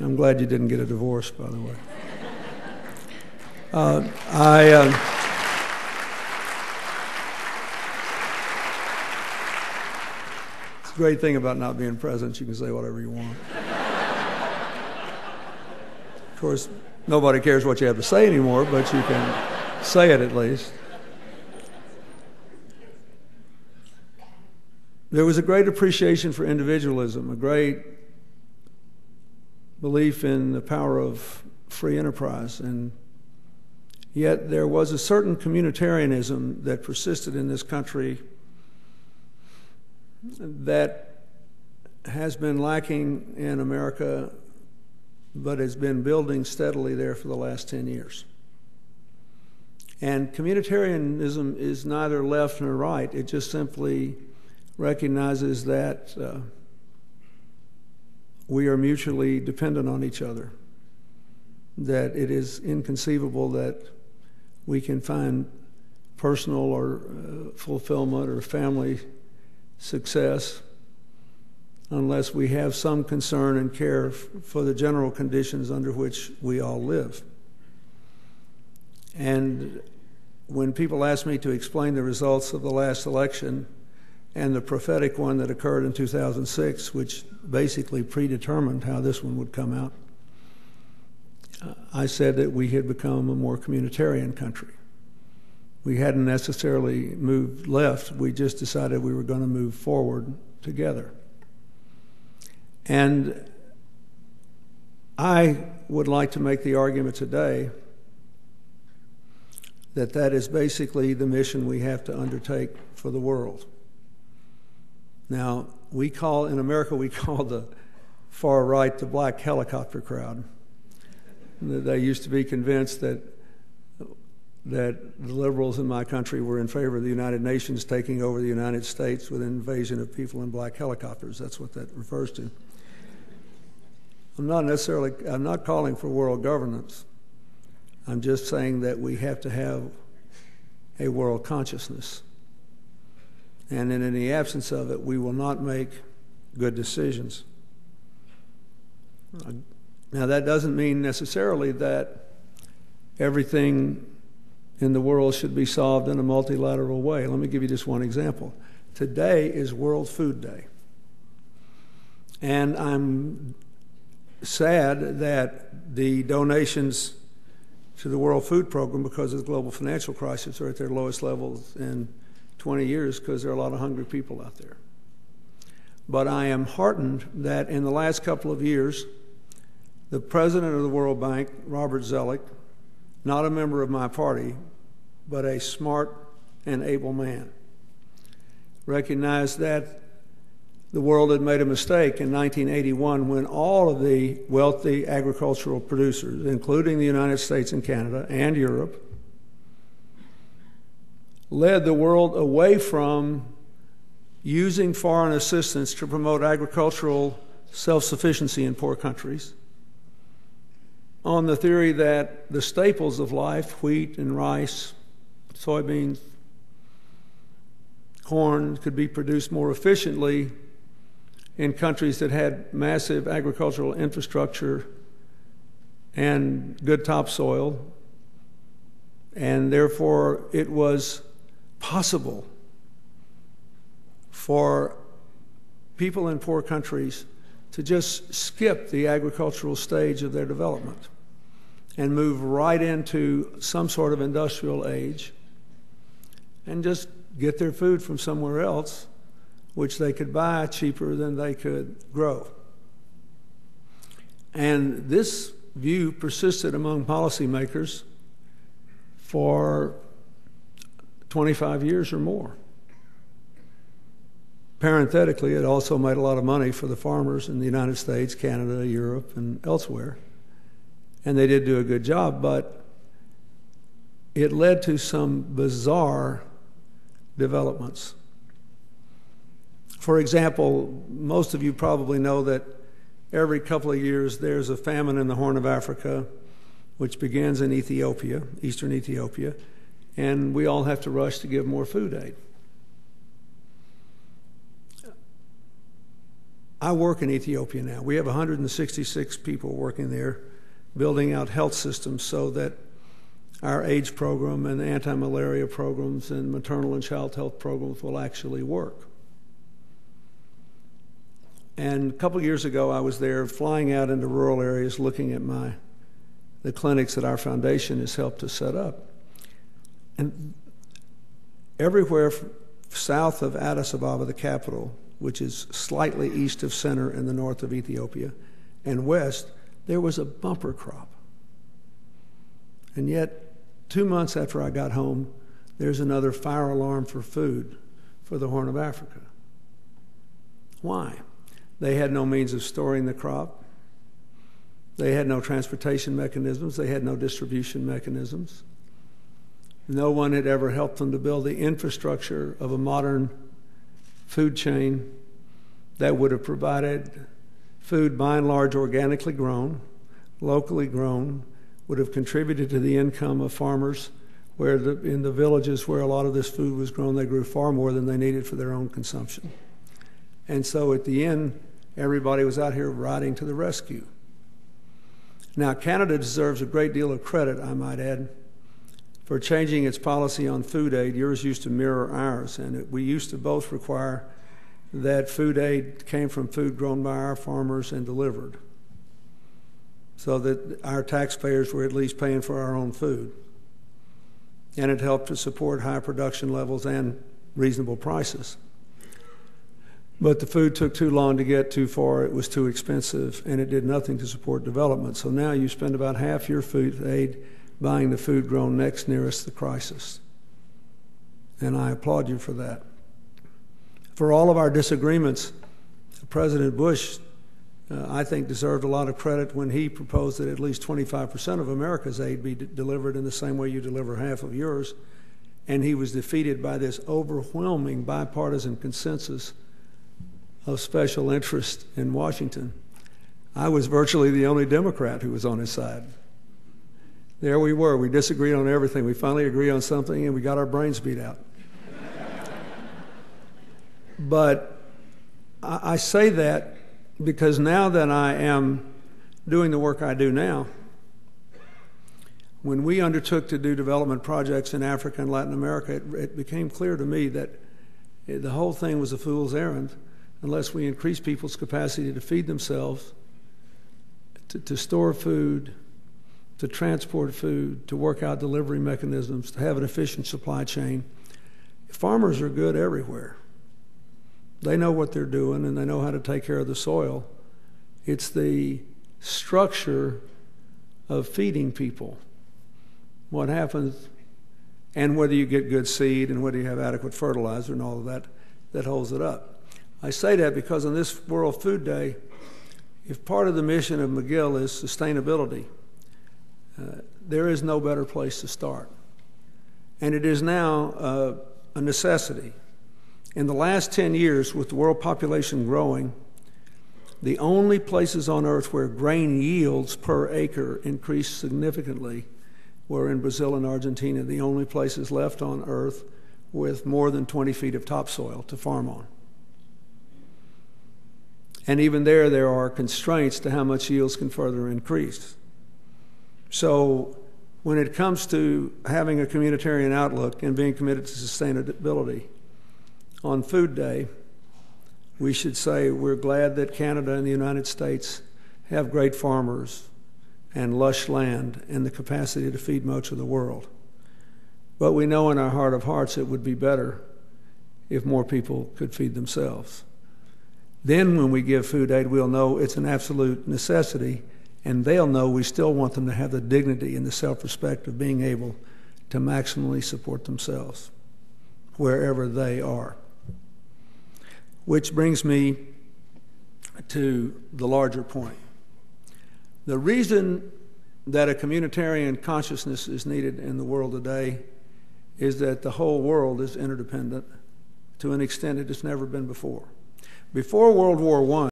I'm glad you didn't get a divorce, by the way. It's a great thing about not being president. You can say whatever you want. Of course, nobody cares what you have to say anymore, but you can say it at least. There was a great appreciation for individualism, a great belief in the power of free enterprise, and yet there was a certain communitarianism that persisted in this country that has been lacking in America, but has been building steadily there for the last 10 years. And communitarianism is neither left nor right. It just simply recognizes that we are mutually dependent on each other, that it is inconceivable that we can find personal or fulfillment or family success unless we have some concern and care for the general conditions under which we all live. And when people ask me to explain the results of the last election and the prophetic one that occurred in 2006, which basically predetermined how this one would come out, I said that we had become a more communitarian country. We hadn't necessarily moved left. We just decided we were going to move forward together. And I would like to make the argument today that that is basically the mission we have to undertake for the world. Now, in America, we call the far right the black helicopter crowd. They used to be convinced that the liberals in my country were in favor of the United Nations taking over the United States with an invasion of people in black helicopters. That's what that refers to. I'm not calling for world governance. I'm just saying that we have to have a world consciousness. And in the absence of it, we will not make good decisions. Now, that doesn't mean necessarily that everything in the world should be solved in a multilateral way. Let me give you just one example. Today is World Food Day. And I'm sad that the donations to the World Food Program, because of the global financial crisis, are at their lowest levels in 20 years because there are a lot of hungry people out there. But I am heartened that in the last couple of years, the president of the World Bank, Robert Zoellick, not a member of my party, but a smart and able man, recognized that the world had made a mistake in 1981 when all of the wealthy agricultural producers, including the United States and Canada and Europe, led the world away from using foreign assistance to promote agricultural self-sufficiency in poor countries on the theory that the staples of life, wheat and rice, soybeans, corn, could be produced more efficiently in countries that had massive agricultural infrastructure and good topsoil, and therefore it was possible for people in poor countries to just skip the agricultural stage of their development and move right into some sort of industrial age and just get their food from somewhere else, which they could buy cheaper than they could grow. And this view persisted among policymakers for 25 years or more. Parenthetically, it also made a lot of money for the farmers in the United States, Canada, Europe, and elsewhere. And they did do a good job, but it led to some bizarre developments. For example, most of you probably know that every couple of years there's a famine in the Horn of Africa, which begins in Ethiopia, eastern Ethiopia, and we all have to rush to give more food aid. I work in Ethiopia now. We have 166 people working there, building out health systems so that our AIDS program and anti-malaria programs and maternal and child health programs will actually work. And a couple of years ago, I was there flying out into rural areas looking at the clinics that our foundation has helped to set up. And everywhere south of Addis Ababa, the capital, which is slightly east of center in the north of Ethiopia, and west, there was a bumper crop. And yet, 2 months after I got home, there's another fire alarm for food for the Horn of Africa. Why? They had no means of storing the crop. They had no transportation mechanisms. They had no distribution mechanisms. No one had ever helped them to build the infrastructure of a modern food chain that would have provided food by and large organically grown, locally grown, would have contributed to the income of farmers where in the villages where a lot of this food was grown, they grew far more than they needed for their own consumption. And so at the end, everybody was out here riding to the rescue. Now, Canada deserves a great deal of credit, I might add, for changing its policy on food aid. Yours used to mirror ours, and we used to both require that food aid came from food grown by our farmers and delivered, so that our taxpayers were at least paying for our own food. And it helped to support high production levels and reasonable prices. But the food took too long to get too far, it was too expensive, and it did nothing to support development. So now you spend about half your food aid buying the food grown next nearest the crisis. And I applaud you for that. For all of our disagreements, President Bush, I think, deserved a lot of credit when he proposed that at least 25% of America's aid be delivered in the same way you deliver half of yours. And he was defeated by this overwhelming bipartisan consensus of special interest in Washington. I was virtually the only Democrat who was on his side. There we were. We disagreed on everything. We finally agreed on something, and we got our brains beat out. But I say that because now that I am doing the work I do now, when we undertook to do development projects in Africa and Latin America, it became clear to me that the whole thing was a fool's errand unless we increase people's capacity to feed themselves, to store food, to transport food, to work out delivery mechanisms, to have an efficient supply chain. Farmers are good everywhere. They know what they're doing, and they know how to take care of the soil. It's the structure of feeding people. What happens, and whether you get good seed and whether you have adequate fertilizer and all of that, that holds it up. I say that because on this World Food Day, if part of the mission of McGill is sustainability, there is no better place to start. And it is now a necessity. In the last 10 years, with the world population growing, the only places on earth where grain yields per acre increased significantly were in Brazil and Argentina, the only places left on earth with more than 20 feet of topsoil to farm on. And even there are constraints to how much yields can further increase. So when it comes to having a communitarian outlook and being committed to sustainability, on Food Day, we should say we're glad that Canada and the United States have great farmers and lush land and the capacity to feed much of the world. But we know in our heart of hearts it would be better if more people could feed themselves. Then when we give food aid, we'll know it's an absolute necessity, and they'll know we still want them to have the dignity and the self-respect of being able to maximally support themselves wherever they are. Which brings me to the larger point. The reason that a communitarian consciousness is needed in the world today is that the whole world is interdependent to an extent it has never been before. Before World War I,